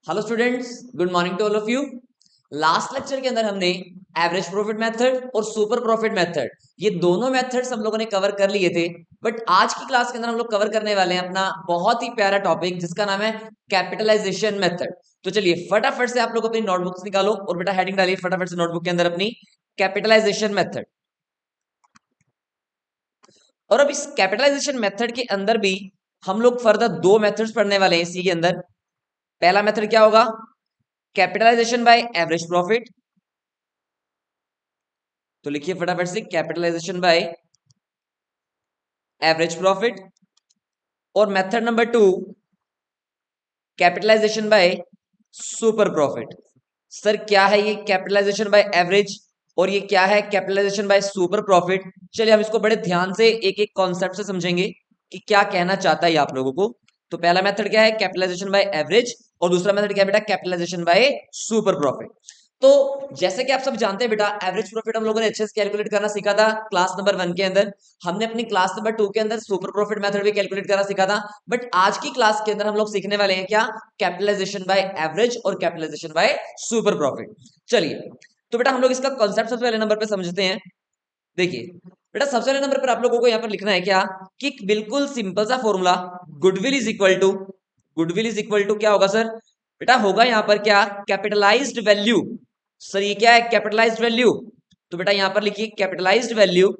Hello students, good morning to all of you. Last lecture के अंदर हमने average profit method और super profit method ये दोनों मेथड्स हम लोगों ने कवर कर लिए थे। बट आज की क्लास के अंदर हम लोग कवर करने वाले हैं अपना बहुत ही प्यारा टॉपिक जिसका नाम है कैपिटलाइजेशन मेथड। तो चलिए फटाफट से आप लोग अपनी नोटबुक्स निकालो और बेटा हेडिंग डालिए फटाफट से नोटबुक के अंदर अपनी कैपिटलाइजेशन मेथड। और अब इस कैपिटलाइजेशन मेथड के अंदर भी हम लोग फर्दर दो मेथड्स पढ़ने वाले हैं इसी के अंदर। पहला मेथड क्या होगा? Capitalisation by average profit. तो लिखिए फटाफट से कैपिटलाइजेशन बाय एवरेज प्रॉफिट। और method number two capitalisation by super profit. Sir क्या है ये कैपिटलाइजेशन बाय एवरेज और ये क्या है कैपिटलाइजेशन बाय सुपर प्रॉफिट? चलिए हम इसको बड़े ध्यान से एक एक कॉन्सेप्ट से समझेंगे कि क्या कहना चाहता है आप लोगों को। तो पहला मेथड क्या है? Capitalisation by average. और दूसरा मेथड क्या है बेटा? Capitalisation by super profit. तो जैसे कि आप सब जानते हैं बेटा, एवरेज प्रॉफिट हम लोगों ने अच्छे से कैलकुलेट करना सीखा था क्लास नंबर 1 के अंदर। हमने अपनी क्लास नंबर 2 के अंदर सुपर प्रॉफिट मेथड भी कैलकुलेट करना सीखा था। बट आज की क्लास के अंदर हम लोग सीखने वाले हैं क्या? कैपिटलाइजेशन बाय एवरेज और कैपिटलाइजेशन बाय सुपर प्रॉफिट। चलिए तो बेटा हम लोग इसका कॉन्सेप्ट सबसे पहले नंबर पे समझते हैं। देखिए बेटा सबसे पहले नंबर पर आप लोगों को यहाँ पर लिखना है क्या कि एक बिल्कुल सिंपल सा formula, goodwill is equal to क्या होगा सर? बेटा होगा यहाँ पर क्या? Capitalised value. सर ये क्या है? Capitalised value. तो बेटा यहां पर लिखिए capitalised value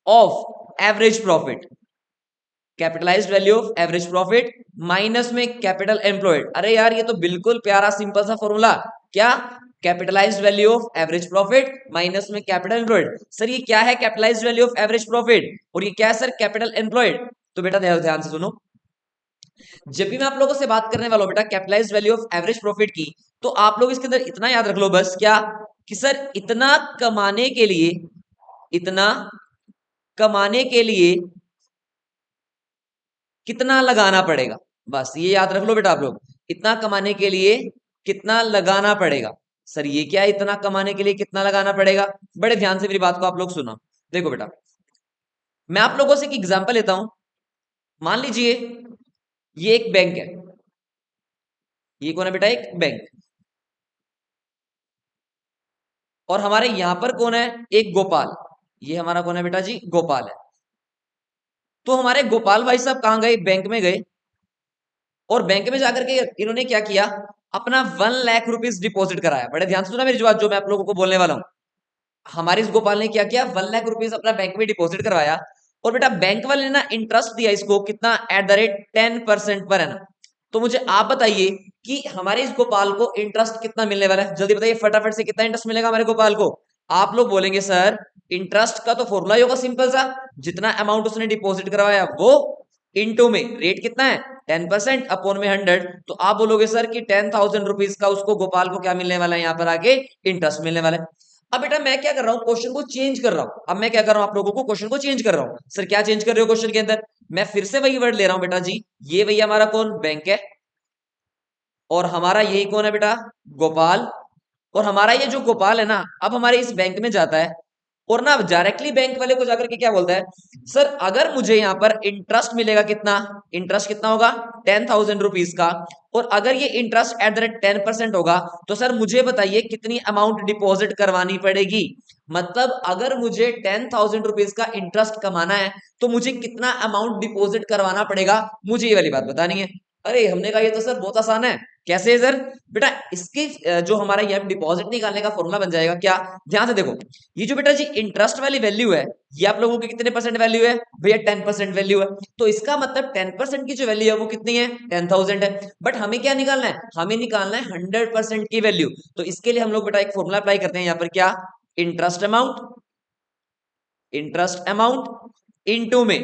of average profit. Capitalised value of average profit minus में कैपिटल एम्प्लॉयड। अरे यार ये तो बिल्कुल प्यारा सिंपल सा फॉर्मूला। क्या? Capitalised value of average profit minus में कैपिटल एम्प्लॉयड। सर ये क्या है? Capitalised value of average profit और ये क्या है सर? Capital employed. तो बेटा ध्यान से सुनो, जब भी मैं आप लोगों से बात करने वाला हूं बेटा capitalised value of average profit की, तो आप लोग इसके अंदर इतना याद रख लो बस क्या कि सर इतना कमाने के लिए, इतना कमाने के लिए कितना लगाना पड़ेगा। बस ये याद रख लो बेटा आप लोग, इतना कमाने के लिए कितना लगाना पड़ेगा। सर ये क्या है? इतना कमाने के लिए कितना लगाना पड़ेगा? बड़े ध्यान से मेरी बात को आप लोग सुनो। देखो बेटा मैं आप लोगों से एक एग्जांपल लेता हूं। मान लीजिए ये एक बैंक है। ये कौन है बेटा? एक बैंक। और हमारे यहां पर कौन है? एक गोपाल। ये हमारा कौन है बेटा जी? गोपाल है। तो हमारे गोपाल भाई साहब कहां गए? बैंक में गए। और बैंक में जाकर के इन्होंने क्या किया? अपना 1 लाख रुपीज डिपॉजिट कराया। बड़े ध्यान से सुना मेरी बात जो मैं आप लोगों को बोलने वाला हूं। हमारे इस गोपाल ने क्या किया? 1 लाख रुपीज अपना बैंक में डिपॉजिट करवाया। और बेटा बैंक वाले ने ना इंटरेस्ट दिया इसको कितना? एट द रेट 10% पर है ना। तो मुझे आप बताइए कि हमारे इस गोपाल को इंटरेस्ट कितना मिलने वाला है? जल्दी बताइए फटाफट से, कितना इंटरेस्ट मिलेगा हमारे गोपाल को? आप लोग बोलेंगे सर इंटरेस्ट का तो फॉर्मूला ही होगा सिंपल सा, जितना अमाउंट उसने डिपॉजिट करवाया वो इनटू में रेट कितना है? 10% अपॉन में 100। तो आप बोलोगे सर कि 10,000 रुपीज का उसको गोपाल को क्या मिलने वाला है? यहाँ पर आगे इंटरेस्ट मिलने वाला है। अब बेटा मैं क्या कर रहा हूं? क्वेश्चन को चेंज कर रहा हूं। अब मैं क्या कर रहा हूं? आप लोगों को क्वेश्चन को चेंज कर रहा हूं। सर क्या चेंज कर रहे हो क्वेश्चन के अंदर? मैं फिर से वही वर्ड ले रहा हूं बेटा जी। ये भैया हमारा कौन? बैंक है। और हमारा यही कौन है बेटा? गोपाल। और हमारा ये जो गोपाल है ना अब हमारे इस बैंक में जाता है और ना डायरेक्टली बैंक वाले को जाकर के क्या बोलता है? सर अगर मुझे यहां पर इंटरेस्ट मिलेगा कितना? इंटरेस्ट कितना होगा? 10,000 रुपीज का। और अगर ये इंटरेस्ट एट द रेट 10% होगा तो सर मुझे बताइए कितनी अमाउंट डिपॉजिट करवानी पड़ेगी। मतलब अगर मुझे 10,000 रुपीज का इंटरेस्ट कमाना है तो मुझे कितना अमाउंट डिपॉजिट करवाना पड़ेगा, मुझे ये वाली बात बतानी है। अरे हमने कहा ये तो सर बहुत आसान है। कैसे है सर? बेटा इसकी जो हमारा ये डिपॉजिट निकालने का फॉर्मूला बन जाएगा क्या? ध्यान से देखो, ये जो बेटा जी इंटरेस्ट वाली वैल्यू है ये आप लोगों की कितने परसेंट वैल्यू है? भैया 10% वैल्यू है। तो इसका मतलब 10% की जो वैल्यू है वो कितनी है? 10,000 है। बट हमें क्या निकालना है? हमें निकालना है 100% की वैल्यू। तो इसके लिए हम लोग बेटा एक फॉर्मूला अप्लाई करते हैं यहाँ पर क्या? Interest amount, interest amount into में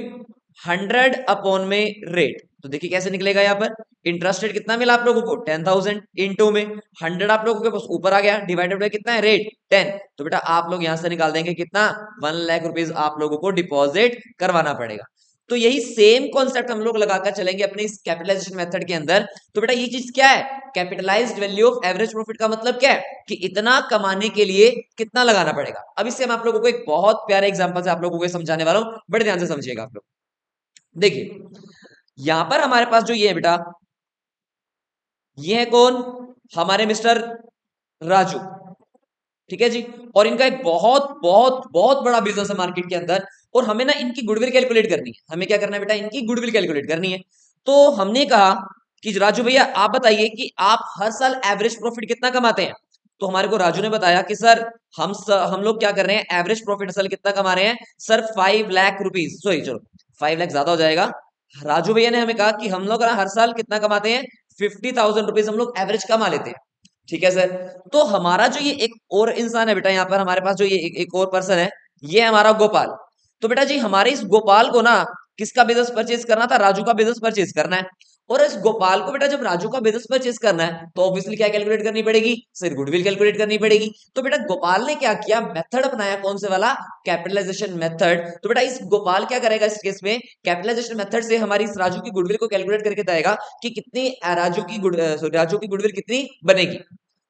100 अपॉन में रेट। तो देखिए कैसे निकलेगा यहाँ पर? इंटरेस्ट रेट कितना मिला आप लोगों को? 10,000 इनटू में 100 आप लोगों के पास ऊपर आ गया, डिवाइडेड बाय कितना है? रेट 10। तो बेटा आप लोग यहां से निकाल देंगे कितना? 1 लाख रुपीज आप लोगों को डिपॉजिट करवाना पड़ेगा। तो यही सेम कॉन्सेप्ट हम लोग लगाकर चलेंगे अपने इस कैपिटलाइजेशन मेथड के अंदर। तो बेटा ये चीज क्या है? Capitalised value of average profit का मतलब क्या है कि इतना कमाने के लिए कितना लगाना पड़ेगा। अब इससे मैं आप लोगों को एक बहुत प्यारे एग्जांपल से आप लोगों को समझाने वाला हूं, बड़े ध्यान से समझिएगा आप लोग। देखिए यहां पर हमारे पास जो ये है बेटा, ये है कौन? हमारे मिस्टर राजू, ठीक है जी। और इनका एक बहुत बहुत बहुत बड़ा बिजनेस है मार्केट के अंदर, और हमें ना इनकी गुडविल कैलकुलेट करनी है। हमें क्या करना है बेटा, इनकी गुडविल कैलकुलेट करनी है। तो हमने कहा कि राजू भैया आप बताइए कि आप हर साल एवरेज प्रॉफिट कितना कमाते हैं। तो हमारे को राजू ने बताया कि सर हम लोग क्या कर रहे हैं, एवरेज प्रॉफिट साल कितना कमा रहे हैं सर, 5 लाख रुपीज, सॉरी चलो 5 लाख ज्यादा हो जाएगा। राजू भैया ने हमें कहा कि हम लोग ना हर साल कितना कमाते हैं, 50,000 रुपीज हम लोग एवरेज कमा लेते हैं। ठीक है सर। तो हमारा जो ये एक और इंसान है बेटा, यहाँ पर हमारे पास जो ये एक और पर्सन है, ये है हमारा गोपाल। तो बेटा जी हमारे इस गोपाल को ना किसका बिजनेस परचेज करना था, राजू का बिजनेस परचेज करना है। और इस गोपाल को बेटा जब राजू का बिजनेस परचेज करना है तो ऑब्वियसली क्या कैलकुलेट करनी पड़ेगी, सिर्फ गुडविल कैलकुलेट करनी पड़ेगी। तो बेटा गोपाल ने क्या किया, मेथड अपनाया, कौन से वाला, कैपिटलाइजेशन मेथड। तो बेटा इस गोपाल क्या करेगा इस केस में, कैपिटलाइजेशन मेथड से हमारी इस राजू की गुडविल को कैलकुलेट करके बताएगा कि कितनी राजू की गुडविल कितनी बनेगी।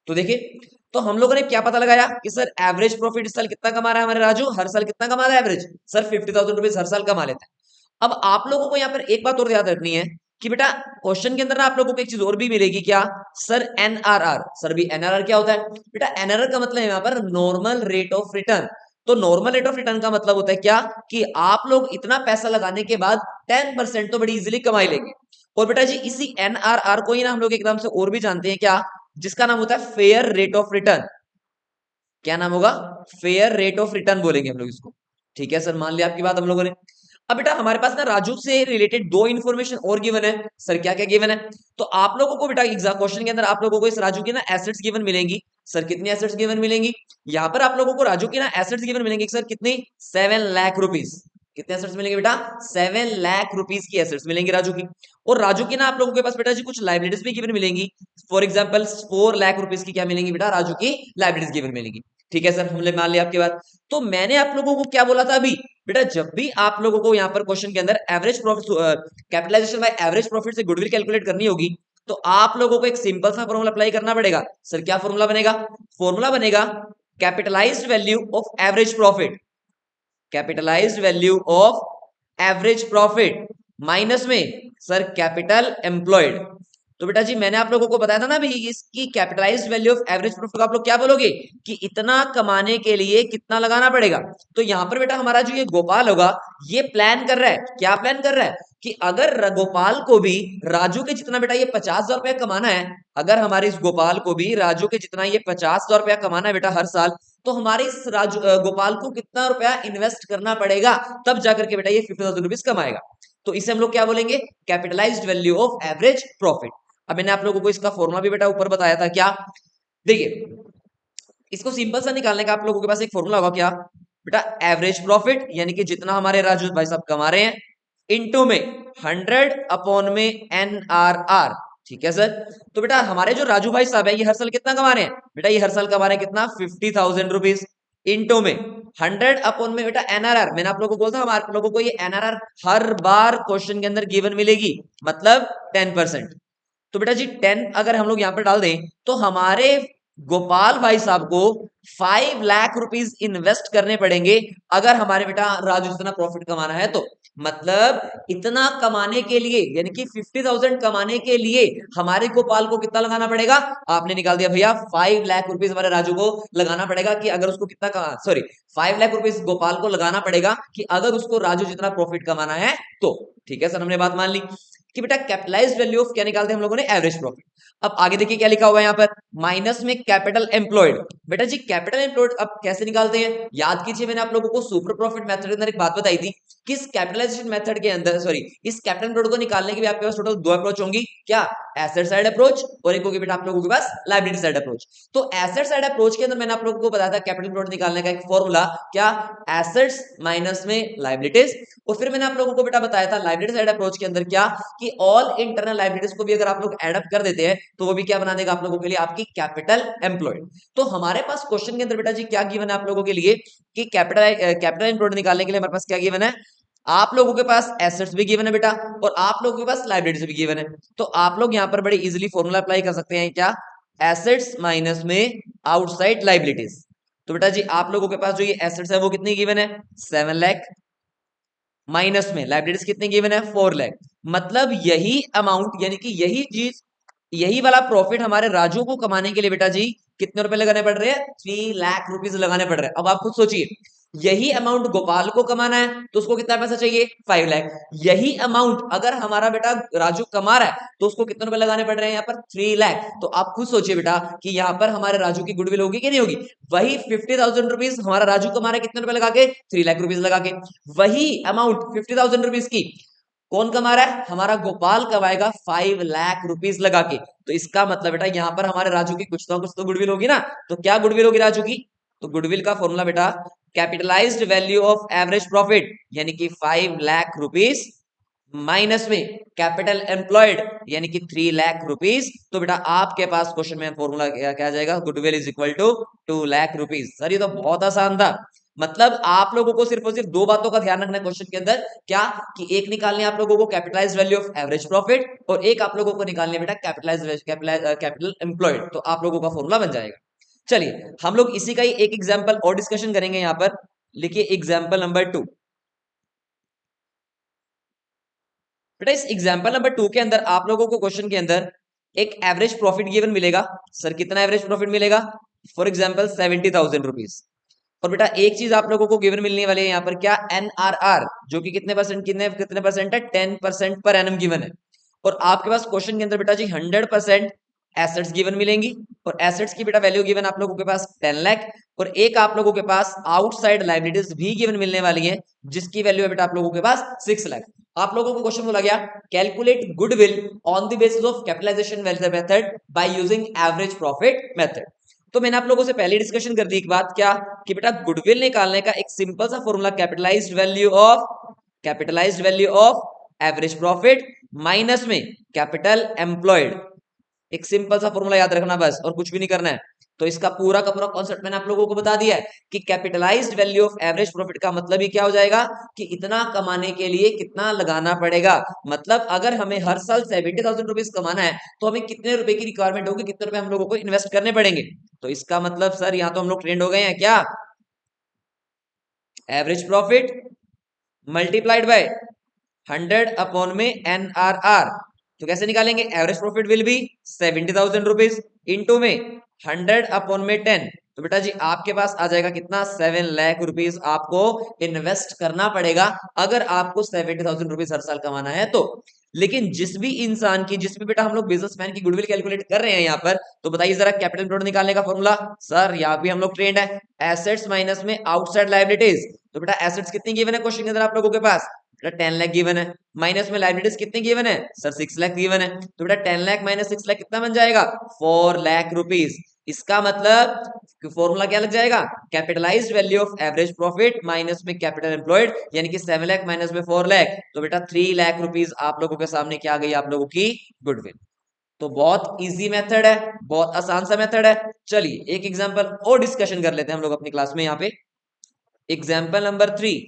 तो देखिए, तो हम लोगों ने क्या पता लगाया कि सर एवरेज प्रॉफिट इस साल कितना कमा रहा है हमारे राजू, हर साल कितना कमा रहा है एवरेज, सर 50,000 रुपीज हर साल कमा लेते हैं। अब आप लोगों को यहाँ पर एक बात और याद रखनी है कि बेटा क्वेश्चन के अंदर ना आप लोगों को एक चीज और भी मिलेगी, क्या सर, एनआरआर। सर भी एनआरआर क्या होता है बेटा, एनआरआर का मतलब है यहाँ पर नॉर्मल रेट ऑफ रिटर्न। तो नॉर्मल रेट ऑफ रिटर्न का मतलब होता है क्या, कि आप लोग इतना पैसा लगाने के बाद 10% तो बड़ी इजीली कमाई लेंगे। और बेटा जी इसी एनआरआर को ही ना हम लोग एक नाम से और भी जानते हैं, क्या, जिसका नाम होता है फेयर रेट ऑफ रिटर्न। क्या नाम होगा, फेयर रेट ऑफ रिटर्न बोलेंगे हम लोग इसको। ठीक है सर, मान लिया आपकी बात हम लोगों ने। अब बेटा हमारे पास ना राजू से रिलेटेड दो इन्फॉर्मेशन और गिवन है। सर क्या क्या गिवन है, तो आप लोगों को बेटा एग्जाम क्वेश्चन के अंदर आप लोगों को इस राजू की ना एसेट्स गिवन मिलेंगी। सर कितनी एसेट्स गिवन मिलेंगी, यहाँ पर आप लोगों को राजू की ना एसेट्स गिवन मिलेंगी सर कितनी, 7 लाख रुपीज। कितने एसेट्स मिलेंगे बेटा, 7 लाख रुपीज की एसेट्स मिलेंगी राजू की। और राजू की ना आप लोगों के पास बेटा जी कुछ लाइबिलिटीज भी गिवन मिलेंगी। फॉर एग्जाम्पल 4 लाख रुपीज की क्या मिलेंगी बेटा, राजू की लाइबिलिटीज गिवन मिलेंगी। ठीक है सर, हमने मान लिया आपकी बात। तो मैंने आप लोगों को क्या बोला था अभी, बेटा जब भी आप लोगों को यहाँ पर क्वेश्चन के अंदर average profit, capitalisation by average profit से गुडविल कैलकुलेट करनी होगी, तो आप लोगों को एक सिंपल सा फॉर्मूला अप्लाई करना पड़ेगा। सर क्या फॉर्मूला बनेगा, फॉर्मूला बनेगा capitalised value of average profit, capitalised value of average profit minus में सर कैपिटल एम्प्लॉयड। तो बेटा जी मैंने आप लोगों को बताया था ना भी, इसकी capitalised value of average profit को आप लोग क्या बोलोगे कि इतना कमाने के लिए कितना लगाना पड़ेगा। तो यहां पर बेटा हमारा जो ये गोपाल होगा, ये प्लान कर रहा है, क्या प्लान कर रहा है कि अगर गोपाल को भी राजू के जितना बेटा ये 50,000 रुपया कमाना है, अगर हमारे इस गोपाल को भी राजू के जितना ये 50,000 रुपया कमाना है बेटा हर साल, तो हमारे इस गोपाल को कितना रुपया इन्वेस्ट करना पड़ेगा, तब जाकर के बेटा ये 50,000 रुपीज कमाएगा। तो इसे हम लोग क्या बोलेंगे, capitalised value of average profit. अब मैंने आप लोगों को इसका फॉर्मूला भी बेटा ऊपर बताया था, क्या, देखिए इसको सिंपल सा निकालने का आप लोगों के पास एक फॉर्मूला होगा, क्या बेटा, एवरेज प्रॉफिट यानी कि जितना हमारे राजू भाई साहब कमा रहे हैं, इनटू में 100 अपॉन में एनआरआर। ठीक है सर। तो बेटा हमारे जो राजू भाई साहब है ये हर साल कितना कमा रहे हैं बेटा, ये हर साल कमा रहे हैं कितना, 50,000 रुपीज, इनटू में 100 अपॉन में बेटा एनआरआर। मैंने आप लोगों को बोला था, हम आप लोगों को ये एनआरआर हर बार क्वेश्चन के अंदर गिवन मिलेगी, मतलब 10%। तो बेटा जी 10 अगर हम लोग यहाँ पर डाल दें तो हमारे गोपाल भाई साहब को 5 लाख रुपीज इन्वेस्ट करने पड़ेंगे, अगर हमारे बेटा राजू इतना प्रॉफिट कमाना है तो। मतलब इतना कमाने के लिए यानी कि 50,000 कमाने के लिए हमारे गोपाल को कितना लगाना पड़ेगा, आपने निकाल दिया भैया, 5 लाख रुपीज हमारे राजू को लगाना पड़ेगा कि अगर उसको कितना, सॉरी 5 लाख रुपीज गोपाल को लगाना पड़ेगा कि अगर उसको राजू जितना प्रॉफिट कमाना है तो। ठीक है सर, हमने बात मान ली कि बेटा कैपिटलाइज्ड वैल्यू ऑफ क्या निकालते हैं हम लोगों ने, एवरेज प्रॉफिट। अब आगे देखिए क्या लिखा हुआ है यहाँ पर, माइनस में कैपिटल एम्प्लॉयड। बेटा जी कैपिटल एम्प्लॉयड अब कैसे निकालते हैं, याद कीजिए मैंने आप लोगों को सुपर प्रॉफिट मेथड के अंदर एक बात बताई थी कि इस कैपिटलाइजेशन मेथड के अंदर, सॉरी इस कैपिटल एम्प्लॉयड को निकालने के भी आपके पास टोटल दो अप्रोच होंगी, क्या, एसेट साइड अप्रोच, और एक होगी बेटा आप लोगों के पास लायबिलिटी साइड अप्रोच। तो एसेट साइड अप्रोच के अंदर मैंने आप लोगों को बताया था कैपिटल एम्प्लॉयड निकालने का एक फॉर्मूला, क्या, एसेट्स माइनस में लायबिलिटीज। और फिर मैंने आप लोगों को बेटा बताया था लायबिलिटी साइड अप्रोच के अंदर क्या, कि ऑल इंटरनल लायबिलिटीज को भी अगर आप लोग एड अप कर देते हैं तो वो भी क्या बना देगा आप लोगों के लिए, आपकी कैपिटल एम्प्लॉयड। तो हमारे पास क्वेश्चन के अंदर बेटा जी क्या गिवन है आप लोगों के लिए कि कैपिटल एम्प्लॉयड निकालने के लिए हमारे पास क्या गिवन है, आप लोगों के पास एसेट्स भी गिवन है बेटा, और आप लोगों के पास लायबिलिटीज भी गिवन है। तो आप लोग यहाँ पर बड़े इजीली फॉर्मूला अप्लाई कर सकते हैं, क्या, एसेट्स माइनस में आउटसाइड लायबिलिटीज। तो बेटा जी आप लोगों के पास जो ये एसेट्स है वो कितनी गिवन है, 7 लाख, माइनस में लाइबिलिटीज कितनी गिवन है, 4 लाख। मतलब यही अमाउंट यानी कि यही चीज यही वाला प्रॉफिट हमारे राजू को कमाने के लिए बेटा जी कितने रुपए लगाने पड़ रहे हैं? 3 लाख रुपीज लगाने पड़ रहे हैं। अब आप खुद सोचिए, यही अमाउंट गोपाल को कमाना है तो उसको कितना पैसा चाहिए? 5 लाख। यही अमाउंट अगर हमारा बेटा राजू कमा रहा है तो उसको कितने रुपए लगाने पड़ रहे हैं यहाँ पर? 3 लाख। तो आप खुद सोचिए बेटा कि यहाँ पर हमारे राजू की गुडविल होगी कि नहीं होगी? वही 50,000 रुपीज हमारा राजू कमा रहा है कितने रुपए लगा के? 3 लाख रुपीज लगा के। वही अमाउंट 50,000 रुपीज की कौन कमा रहा है? हमारा गोपाल कमाएगा 5 लाख रुपीज लगा के। तो इसका मतलब बेटा यहाँ पर हमारे राजू की कुछ ना कुछ तो गुडविल होगी ना। तो क्या गुडविल होगी राजू की? तो गुडविल का फॉर्मूला बेटा capitalised value of average profit यानी कि 5 लाख रुपीज माइनस में कैपिटल एम्प्लॉयड यानी कि 3 लाख रुपीज। तो बेटा आपके पास क्वेश्चन में फॉर्मूला क्या आ जाएगा? Goodwill is equal to 2 lakh rupees. Sir ये तो बहुत आसान था। मतलब आप लोगों को सिर्फ और सिर्फ दो बातों का ध्यान रखना है क्वेश्चन के अंदर। क्या? कि एक निकालने आप लोगों को capitalise value of average profit और एक आप लोगों को निकालने बेटा कैपिटल एम्प्लॉयड। तो आप लोगों का फॉर्मूला बन जाएगा। चलिए हम लोग इसी का ही एक एग्जाम्पल और डिस्कशन करेंगे। यहां पर लिखिए एग्जाम्पल नंबर 2। बेटा इस एग्जाम्पल नंबर 2 के अंदर आप लोगों को क्वेश्चन के अंदर एक एवरेज प्रॉफिट गिवन मिलेगा। सर कितना एवरेज प्रॉफिट मिलेगा? For example 70,000 rupees. और बेटा एक चीज आप लोगों को गिवन मिलने वाली है यहाँ पर, क्या? एनआरआर, जो कि कितने परसेंट कितने परसेंट है? 10% पर एनम गिवन है। और आपके पास क्वेश्चन के अंदर बेटा जी 100% एसेट्स गिवन मिलेंगी। और एसेट्स की बेटा वैल्यू गिवन आप लोगों के पास 10 लाख। और एक आप लोगों के पास आउटसाइड लाइबिलिटीज भी गिवन मिलने वाली है जिसकी वैल्यू है बेटा आप लोगों के पास 6 लाख। आप लोगों को क्वेश्चन बोला गया calculate goodwill on the basis of capitalisation method by using average profit method. तो मैंने आप लोगों से पहले डिस्कशन कर दी एक बात, क्या? कि बेटा गुडविल निकालने का एक सिंपल सा formula capitalised value of average profit minus में कैपिटल एम्प्लॉयड। एक सिंपल सा फॉर्मूला याद रखना बस, और कुछ भी नहीं करना है। तो इसका पूरा का पूरा कॉन्सेप्ट मैंने आप लोगों को बता दिया है कि capitalised value of average profit का मतलब ही क्या हो जाएगा कि इतना कमाने के लिए कितना लगाना पड़ेगा। मतलब अगर हमें हर साल 70,000 रुपीज कमाना है तो हमें कितने रुपए की रिक्वायरमेंट होगी, कितने रुपए हम लोगों को इन्वेस्ट करने पड़ेंगे। तो इसका मतलब सर यहाँ तो हम लोग ट्रेंड हो गए हैं क्या? Average profit multiplied by 100 upon में एनआरआर। तो कैसे निकालेंगे? Average profit will be 70,000 rupees into में 100 अपॉन में 10। तो बेटा जी आपके पास आ जाएगा कितना? 7 लाख रुपीज आपको इन्वेस्ट करना पड़ेगा अगर आपको 70,000 रुपीज हर साल कमाना है तो। लेकिन जिस भी इंसान की, जिस भी बेटा हम लोग बिजनेसमैन की गुडविल कैलकुलेट कर रहे हैं यहाँ पर, तो बताइए जरा कैपिटल एम्प्लॉयड निकालने का फॉर्मूला। सर यहाँ भी हम लोग ट्रेंड है, एसेट्स माइनस में आउटसाइड लायबिलिटीज। तो बेटा एसेट्स कितनी गिवन है क्वेश्चन के अंदर आप लोगों के पास? बेटा 10 लाख गिवन है। माइनस में लायबिलिटीज कितनी गिवन है? सर 6 लाख गिवन है। तो बेटा 10 लाख माइनस 6 लाख कितना बन जाएगा? 4 लाख रुपीज। इसका मतलब फॉर्मूला क्या लग जाएगा? Capitalised value of average profit minus में कैपिटल एम्प्लॉयड यानी कि 7 लाख माइनस में 4 लाख। तो बेटा 3 लाख रुपीज आप लोगों के सामने क्या आ गई? आप लोगों की गुडविल। तो बहुत इजी मेथड है, बहुत आसान सा मेथड है। चलिए एक एग्जांपल और डिस्कशन कर लेते हैं हम लोग अपनी क्लास में। यहाँ पे एग्जांपल नंबर 3।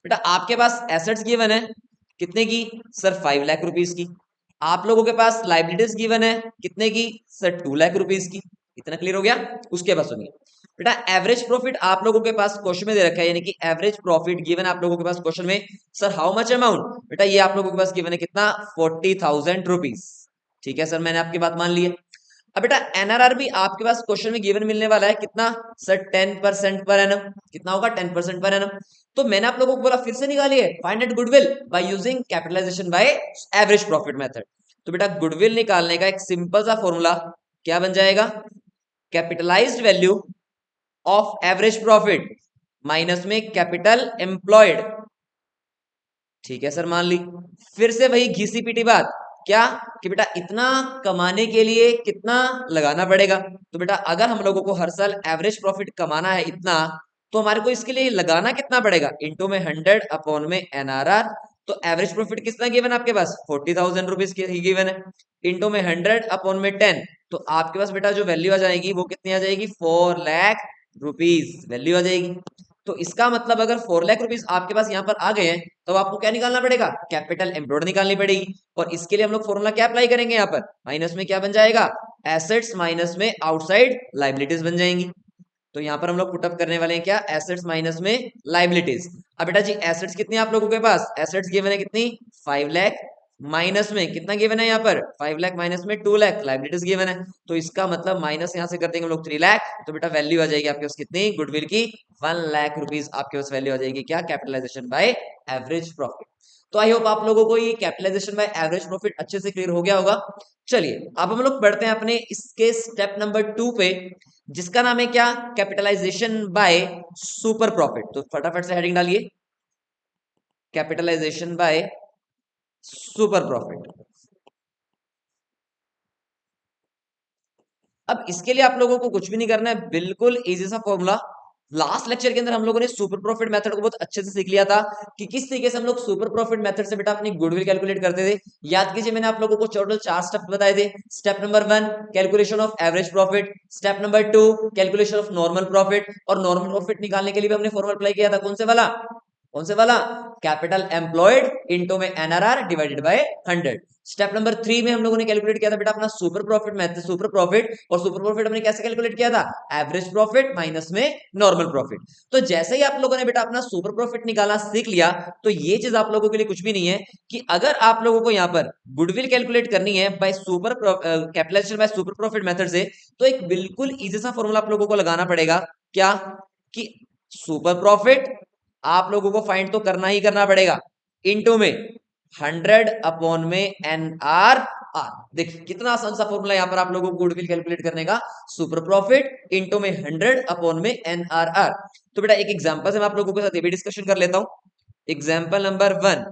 बेटा आपके पास एसेट्स गिवन है कितने की? सर 5 लाख रुपीज की। आप लोगों के पास लाइबिलिटीज गिवन है कितने की? सर 2 लाख रुपीज की। इतना क्लियर हो गया? उसके बाद सुनिए बेटा, एवरेज प्रॉफिट आप लोगों के पास क्वेश्चन में दे रखा है, यानी कि एवरेज प्रॉफिट गिवन आप लोगों के पास क्वेश्चन में। Sir how much amount? बेटा ये आप लोगों के पास गिवन है कितना? 40,000 रुपीज। ठीक है सर, मैंने आपकी बात मान ली है। अब बेटा एनआरआर भी आपके पास क्वेश्चन में गिवन मिलने वाला है कितना? Sir 10% per annum. कितना होगा? 10% पर एनम। तो मैंने आप लोगों को बोला फिर से निकालिए find out goodwill by using capitalisation by average profit method. तो बेटा गुडविल निकालने का एक सिंपल सा फॉर्मूला क्या बन जाएगा? Capitalised value of average profit minus में कैपिटल एम्प्लॉयड। ठीक है सर, मान ली। फिर से वही घिसी पिटी बात, क्या? कि बेटा इतना कमाने के लिए कितना लगाना पड़ेगा। तो बेटा अगर हम लोगों को हर साल एवरेज प्रॉफिट कमाना है इतना, तो हमारे को इसके लिए लगाना कितना पड़ेगा? इंटू में 100 अपॉन में एनआरआर। तो एवरेज प्रॉफिट कितना गिवन आपके पास? 40,000 रुपीज की गिवन है। इंटू में 100 अपॉन में 10। तो आपके पास बेटा जो वैल्यू आ जाएगी वो कितनी आ जाएगी? 4 लाख रुपीज वैल्यू आ जाएगी। तो इसका मतलब अगर 4 लाख रुपीज आपके पास यहाँ पर आ गए हैं तो आपको क्या निकालना पड़ेगा? कैपिटल एम्प्लॉयड निकालनी पड़ेगी। और इसके लिए हम लोग फॉर्मूला क्या अप्लाई करेंगे? यहाँ पर माइनस में क्या बन जाएगा? एसेट्स माइनस में आउटसाइड लाइबिलिटीज बन जाएंगी। तो तो यहाँ पर हम लोग पुटअप करने वाले हैं क्या, एसेट्स माइनस में लाइबिलिटीज। अब बेटा जी एसेट्स कितनी आप लोगों के पास, एसेट्स गिवन है कितनी 5 लाख, माइनस में कितना गिवन है यहाँ पर 5 लाख, माइनस में 2 लाख लाइबिलिटीज गिवन है। तो इसका मतलब माइनस यहाँ से कर देंगे हम लोग 3 लाख, तो बेटा वैल्यू आ जाएगी आपके पास कितनी गुडविल की 1 लाख रुपीज आपके पास वैल्यू आ जाएगी क्या, कैपिटलाइजेशन बाय एवरेज प्रॉफिट। तो आई होप आप लोगों को ये कैपिटलाइजेशन बाय एवरेज प्रॉफिट अच्छे से क्लियर हो गया होगा। चलिए अब हम लोग बढ़ते हैं अपने इसके स्टेप नंबर 2 पे, जिसका नाम है क्या, कैपिटलाइजेशन बाय सुपर प्रॉफिट। तो फटाफट से हेडिंग डालिए, कैपिटलाइजेशन बाय सुपर प्रॉफिट। अब इसके लिए आप लोगों को कुछ भी नहीं करना है, बिल्कुल इजी सा फॉर्मूला। लास्ट लेक्चर के अंदर हम लोगों ने सुपर प्रॉफिट मेथड को बहुत अच्छे से सीख लिया था कि किस तरीके से हम लोग सुपर प्रॉफिट मेथड से बेटा अपनी गुडविल कैलकुलेट करते थे। याद कीजिए मैंने आप लोगों को टोटल 4 स्टेप बताए थे। Step number 1 calculation of average profit, step number 2 calculation of normal profit, और नॉर्मल प्रॉफिट निकालने के लिए भी हमने फॉर्मूला अप्लाई किया था, कौन से वाला, कौन से वाला, कैपिटल एम्प्लॉयड इनटू में NRR divided by 100। Step number 3 में हम लोगों ने कैलकुलेट किया था बेटा अपना super profit method, super profit, और सुपर प्रॉफिट हमने कैसे कैलकुलेट किया था, एवरेज प्रॉफिट माइनस में नॉर्मल प्रॉफिट। तो जैसे ही आप लोगों ने बेटा अपना सुपर प्रॉफिट निकालना सीख लिया, तो ये चीज आप लोगों के लिए कुछ भी नहीं है कि अगर आप लोगों को यहाँ पर गुडविल कैलकुलेट करनी है by super capitalisation by super profit method से, तो एक बिल्कुल इजी सा फॉर्मूला आप लोगों को लगाना पड़ेगा, क्या, कि सुपर प्रॉफिट आप लोगों को फाइंड तो करना ही करना पड़ेगा, इनटू में 100 अपॉन में एनआर आर। देखिए कितना आसान सा फॉर्मूला यहाँ पर आप लोगों को गुडविल कैलकुलेट करने का, सुपर प्रॉफिट इनटू में 100 अपॉन में एनआरआर। तो बेटा एक एग्जांपल से मैं आप लोगों के साथ ये भी डिस्कशन कर लेता हूं। एग्जांपल नंबर 1,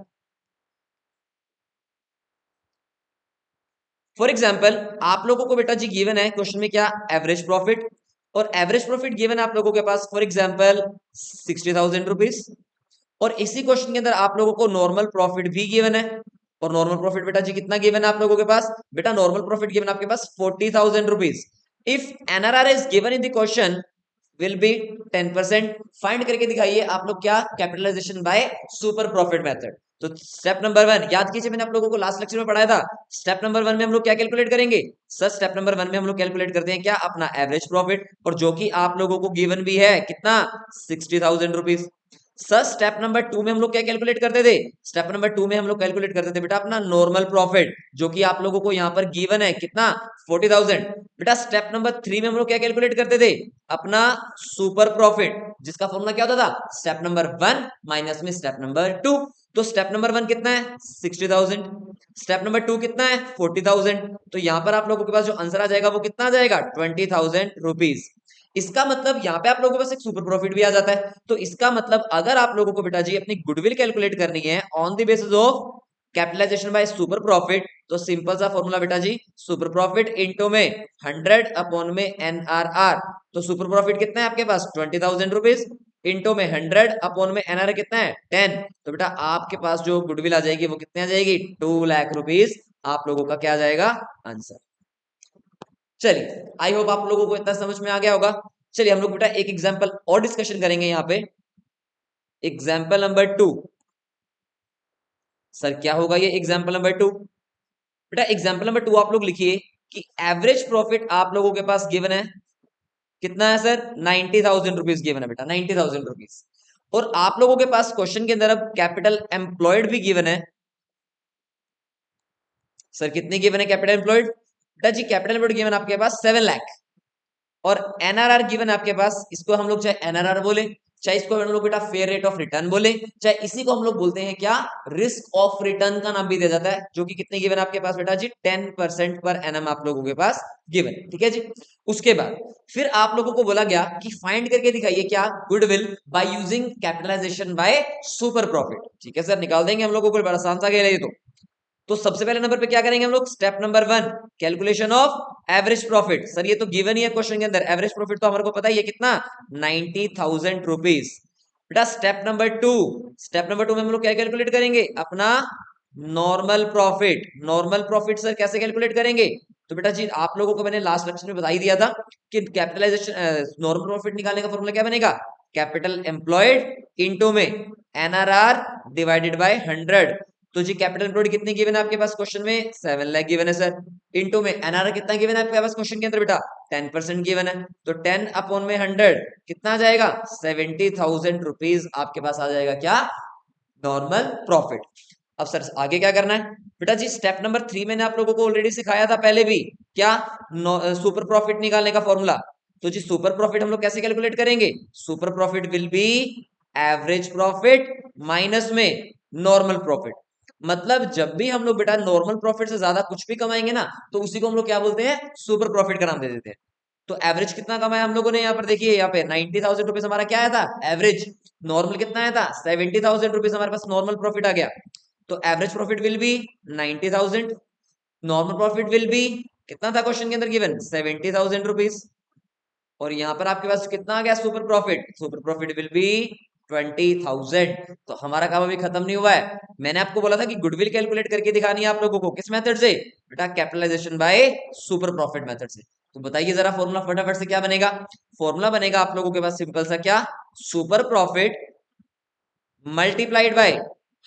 फॉर एग्जांपल आप लोगों को बेटा जी गिवन है क्वेश्चन में क्या, एवरेज प्रॉफिट, और एवरेज प्रॉफिट गिवन है आप लोगों के पास फॉर एग्जांपल 60,000 रुपीज, और इसी क्वेश्चन के अंदर आप लोगों को नॉर्मल प्रॉफिट भी गिवन है। और नॉर्मल प्रॉफिट बेटा जी कितना गिवन है आप लोगों के पास, बेटा नॉर्मल प्रॉफिट गिवन आपके पास 40,000 rupees. If NRR is given in the question will be 10%। Find करके दिखाइए आप लोग क्या, capitalisation by super profit method. तो स्टेप नंबर 1 याद कीजिए मैंने आप लोगों को लास्ट लेक्चर में पढ़ाया था। स्टेप नंबर 1 में हम लोग क्या कैलकुलेट करेंगे सर, स्टेप नंबर 1 में हम लोग कैलकुलेट करते हैं क्या, अपना एवरेज प्रॉफिट, और जो कि आप लोगों को गिवन भी है कितना 60,000 रुपीज। सर स्टेप नंबर 2 में हम लोग क्या कैलकुलेट करते थे, स्टेप नंबर 2 में हम लोग कैलकुलेट करते थे बेटा अपना नॉर्मल प्रॉफिट, जो कि आप लोगों को यहाँ पर गिवन है कितना 40,000। बेटा स्टेप नंबर 3 में हम लोग क्या कैलकुलेट करते थे, अपना सुपर प्रॉफिट, जिसका फॉर्मूला क्या होता था, स्टेप नंबर 1 माइनस में स्टेप नंबर 2। तो स्टेप नंबर 1 कितना है 60,000, स्टेप नंबर 2 कितना है 40,000। तो यहां पर आप लोगों के पास जो आंसर आ जाएगा वो कितना आ जाएगा 20,000 रुपीज। इसका मतलब यहाँ पे आप लोगों के पास एक सुपर प्रॉफिट भी आ जाता है। तो इसका मतलब अगर आप लोगों को बेटा जी अपनी गुडविल कैलकुलेट करनी है on the basis of capitalisation by super profit, तो सिंपल सा फॉर्मूला बेटा जी, सुपर प्रॉफिट इनटू में 100 अपॉन में एनआरआर। तो सुपर प्रॉफिट कितना है आपके पास 20,000 रुपीज, इनटू में 100 अपॉन में एनआरआर कितना है 10। तो बेटा आपके पास जो गुडविल आ जाएगी वो कितने आ जाएगी 2 लाख रुपीज, आप लोगों का क्या आ जाएगा आंसर। चलिए आई होप आप लोगों को इतना समझ में आ गया होगा। चलिए हम लोग बेटा एक एग्जांपल और डिस्कशन करेंगे यहाँ पे। एग्जांपल नंबर 2, सर क्या होगा ये एग्जांपल नंबर 2, बेटा एग्जांपल नंबर 2 आप लोग लिखिए कि एवरेज प्रॉफिट आप लोगों के पास गिवन है कितना है सर 90,000 रुपीज गिवन है बेटा 90,000 रुपीज। और आप लोगों के पास क्वेश्चन के अंदर अब कैपिटल एम्प्लॉयड भी गिवन है। सर कितनी गिवन है कैपिटल एम्प्लॉयड, बेटा जी कैपिटल एम्प्लॉयड गिवन आपके पास 7 लाख, और एनआरआर गिवन आपके पास, इसको हम लोग चाहे एनआरआर बोले, चाहे इसको हम लोग बेटा फेयर रेट ऑफ रिटर्न बोले, चाहे इसी को हम लोग बोलते हैं क्या रिस्क ऑफ रिटर्न का नाम भी दिया जाता है, जो कि कितने गिवन आपके पास बेटा जी 10% पर एनम आप लोगों के पास गिवन, ठीक है जी। उसके बाद फिर आप लोगों को बोला गया कि फाइंड करके दिखाइए क्या goodwill by using capitalisation by super profit. ठीक है सर निकाल देंगे हम लोगों को, बड़ा आसान सा खेल है ये तो सबसे पहले नंबर पे क्या करेंगे हम लोग, step number 1 calculation of average profit. Sir ये तो गिवन ही है क्वेश्चन के अंदर, एवरेज प्रॉफिट तो हमारे को पता ही है कितना 90,000 रुपीज। बेटा स्टेप नंबर 2, स्टेप नंबर 2 में हम लोग क्या कैलकुलेट करेंगे अपना normal profit. Normal profit sir कैसे कैलकुलेट करेंगे, तो बेटा जी आप लोगों को मैंने लास्ट लेक्चर में बता ही दिया था कि कैपिटलाइजेशन नॉर्मल प्रॉफिट निकालने का फॉर्मूला क्या बनेगा, कैपिटल एम्प्लॉयड इनटू में एनआरआर डिवाइडेड बाय 100। तो जी कैपिटल एम्प्लॉयड कितनी गिवन है आपके पास क्वेश्चन में 7 लाख गिवन है सर। इनटू में एनआरआर कितना गिवन है आपके पास क्वेश्चन के अंदर बेटा 10% गिवन है। तो 10 अपॉन में 100 कितना आ जाएगा 70,000 रुपीज आपके पास आ जाएगा क्या नॉर्मल प्रॉफिट। अब सर आगे क्या करना है बेटा जी स्टेप नंबर 3 मैंने आप लोगों को ऑलरेडी सिखाया था पहले भी क्या सुपर प्रॉफिट निकालने का फॉर्मूला। तो जी सुपर प्रॉफिट हम लोग कैसे कैलकुलेट करेंगे super profit will be average profit minus में नॉर्मल प्रॉफिट। मतलब जब भी हम लोग बेटा नॉर्मल प्रॉफिट से ज्यादा कुछ भी कमाएंगे ना तो उसी को हम लोग क्या बोलते हैं सुपर प्रॉफिट का नाम दे देते हैं। तो एवरेज कितना कमाया हम लोगों ने यहाँ पर देखिए यहाँ पे 90,000 रुपीज हमारा क्या आया था एवरेज। नॉर्मल कितना आया था 70,000 रुपीज हमारे पास नॉर्मल प्रॉफिट आ गया। तो average profit will be 90,000 normal profit will be कितना था क्वेश्चन के अंदर गिवन 70,000 रुपीज। और यहाँ पर आपके पास कितना आ गया सुपर प्रॉफिट विल बी 20,000। तो हमारा काम अभी खत्म नहीं हुआ है। मैंने आपको बोला था कि गुडविल कैलकुलेट करके दिखानी है आप लोगों को किस मेथड से बेटा capitalisation by super profit method से। तो बताइए जरा फॉर्मूला फटाफट से क्या बनेगा। फॉर्मूला बनेगा आप लोगों के पास सिंपल सा क्या super profit multiplied by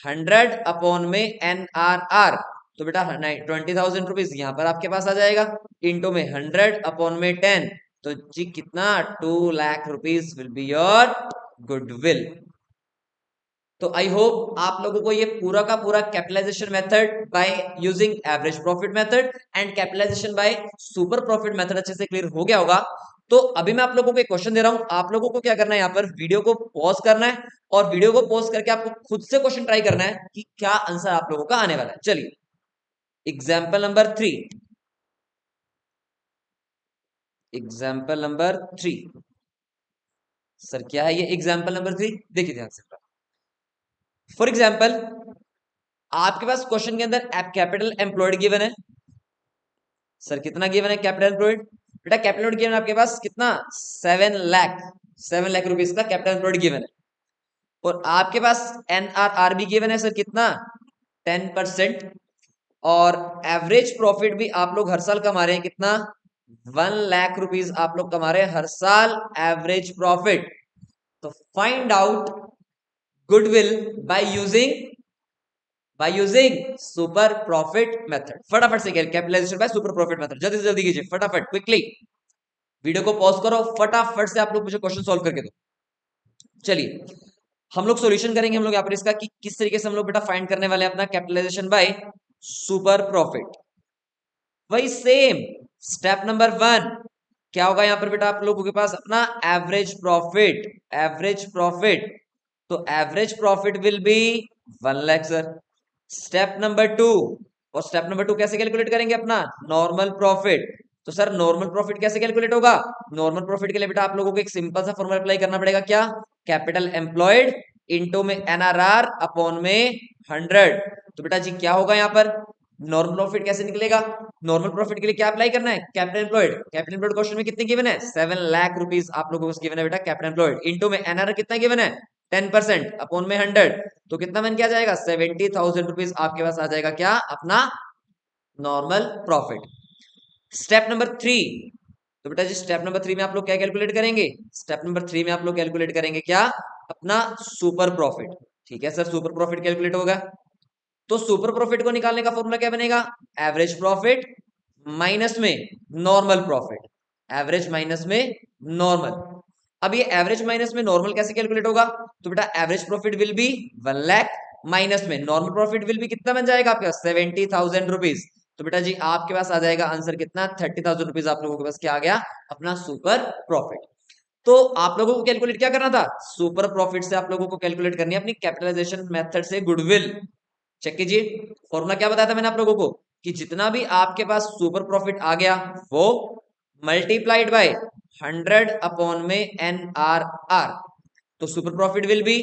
100 upon में एनआरआर। तो बेटा 20,000 रुपीज यहां पर आपके पास आ जाएगा इंटू में 100 अपॉन में 10। तो जी कितना 2 lakh rupees will be your goodwill. तो आई होप आप लोगों को ये पूरा का पूरा capitalisation method by using average profit method and capitalisation by super profit method अच्छे से क्लियर हो गया होगा। तो अभी मैं आप लोगों को एक क्वेश्चन दे रहा हूं आप लोगों को क्या करना है यहाँ पर वीडियो को पॉज करना है और वीडियो को पॉज करके आपको खुद से क्वेश्चन ट्राई करना है कि क्या आंसर आप लोगों का आने वाला है। चलिए example number 3 example number 3 sir क्या है ये एग्जाम्पल नंबर 3 देखिए ध्यान से। फॉर एग्जाम्पल आपके पास क्वेश्चन के अंदर कैपिटल एम्प्लॉयड गिवन है। सर कितना गिवन है कैपिटल एम्प्लॉयड बेटा कैपिटल एम्प्लॉयड गिवन आपके पास कितना 7 लाख रुपीज का कैपिटल एम्प्लॉयड गिवन है। और आपके पास एनआरआर भी गिवन है सर कितना 10%। और एवरेज प्रॉफिट भी आप लोग हर साल कमा रहे हैं कितना 1 लाख रुपीज आप लोग कमा रहे हैं हर साल एवरेज प्रॉफिट। तो find out goodwill by using super profit method. फटाफट से capitalisation by super profit method जल्दी से जल्दी कीजिए फटाफट क्विकली। वीडियो को पॉज करो फटाफट से आप लोग मुझे क्वेश्चन सॉल्व करके दो। चलिए हम लोग सॉल्यूशन करेंगे हम लोग यहाँ पर इसका कि किस तरीके से हम लोग बेटा फाइंड करने वाले हैं अपना कैपिटलाइजेशन बाय सुपर प्रॉफिट। वही सेम स्टेप नंबर 1 क्या होगा यहाँ पर बेटा आप लोगों के पास अपना एवरेज प्रॉफिट। तो average profit will be 1 lakh sir. Step number 2 और स्टेप नंबर 2 कैसे कैलकुलेट करेंगे अपना नॉर्मल प्रॉफिट। तो सर नॉर्मल प्रॉफिट कैसे कैलकुलेट होगा नॉर्मल प्रॉफिट के लिए बेटा आप लोगों को एक सिंपल सा फॉर्मूला अप्लाई करना पड़ेगा क्या कैपिटल एम्प्लॉयड इनटू में एनआरआर अपॉन में 100। तो बेटा जी क्या होगा यहाँ पर नॉर्मल प्रॉफिट कैसे निकलेगा नॉर्मल प्रॉफिट के लिए क्या अप्लाई करना है कैपिटल एम्प्लॉयड क्वेश्चन में कितने गिवन है 7 लाख रुपीज आप लोगों को गिवन है बेटा कैपिटल एम्प्लॉयड इनटू में एनआरआर कितना गिवन है 10% अपॉन में 100। तो कितना बन के आ जाएगा 70,000 रुपीज आपके पास आ जाएगा क्या अपना नॉर्मल प्रॉफिट। स्टेप नंबर 3 तो बेटा जी स्टेप नंबर 3 में आप लोग क्या कैलकुलेट करेंगे स्टेप नंबर 3 में आप लोग कैलकुलेट करेंगे क्या अपना सुपर प्रॉफिट। ठीक है सर सुपर प्रॉफिट कैलकुलेट होगा। तो सुपर प्रॉफिट को निकालने का फॉर्मूला क्या बनेगा एवरेज प्रॉफिट माइनस में नॉर्मल प्रॉफिट एवरेज माइनस में नॉर्मल। अब ये एवरेज माइनस में नॉर्मल कैसे कैलकुलेट होगा तो बेटा average profit will be 1 lakh minus में नॉर्मल प्रॉफिट विल बी कितना बन जाएगा आपके पास 70,000 रुपीज। तो बेटा जी आपके पास आ जाएगा आंसर कितना 30,000 रुपीज आप लोगों के पास क्या आ गया अपना सुपर प्रॉफिट। तो आप लोगों को कैलकुलेट क्या करना था सुपर प्रॉफिट से आप लोगों को कैलकुलेट करनी है अपनी कैपिटलाइजेशन मेथड से गुडविल। चेक कीजिए फॉर्मूला क्या बताया था मैंने आप लोगों को कि जितना भी आपके पास सुपर प्रॉफिट आ गया वो मल्टीप्लाइड बाय 100 अपॉन में एनआरआर। तो super profit will be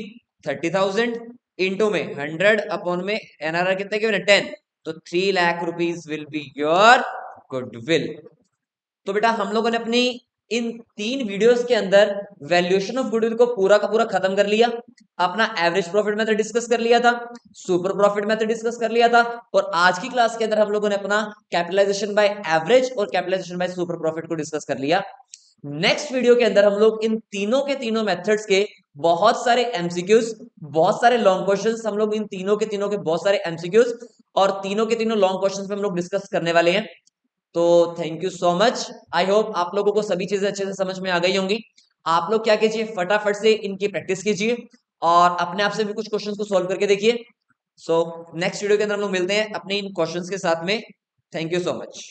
30,000 into में 100 अपॉन में एनआरआर कितने के 10। तो 3 lakh rupees will be your goodwill. तो बेटा हम लोगों ने अपनी इन 3 वीडियोस के अंदर वैल्यूएशन ऑफ गुडविल को पूरा का पूरा खत्म कर लिया। अपना एवरेज प्रॉफिट मेथड डिस्कस कर लिया था सुपर प्रॉफिट मेथड डिस्कस कर लिया था और आज की क्लास के अंदर हम लोगों ने अपना कैपिटलाइजेशन बाय एवरेज और कैपिटलाइजेशन बाय सुपर प्रॉफिट को डिस्कस कर लिया। नेक्स्ट वीडियो के अंदर हम लोग इन तीनों के तीनों मेथड्स के बहुत सारे एमसीक्यूज, बहुत सारे लॉन्ग क्वेश्चंस, हम लोग इन तीनों के बहुत सारे एमसीक्यूज और तीनों के तीनों लॉन्ग क्वेश्चंस पे हम लोग डिस्कस करने वाले हैं। तो thank you so much. I hope आप लोगों को सभी चीजें अच्छे से समझ में आ गई होंगी। आप लोग क्या कीजिए, फटाफट से इनकी प्रैक्टिस कीजिए और अपने आप से भी कुछ क्वेश्चंस को सॉल्व करके देखिए। सो नेक्स्ट वीडियो के अंदर हम लोग मिलते हैं अपने इन क्वेश्चंस के साथ में। Thank you so much.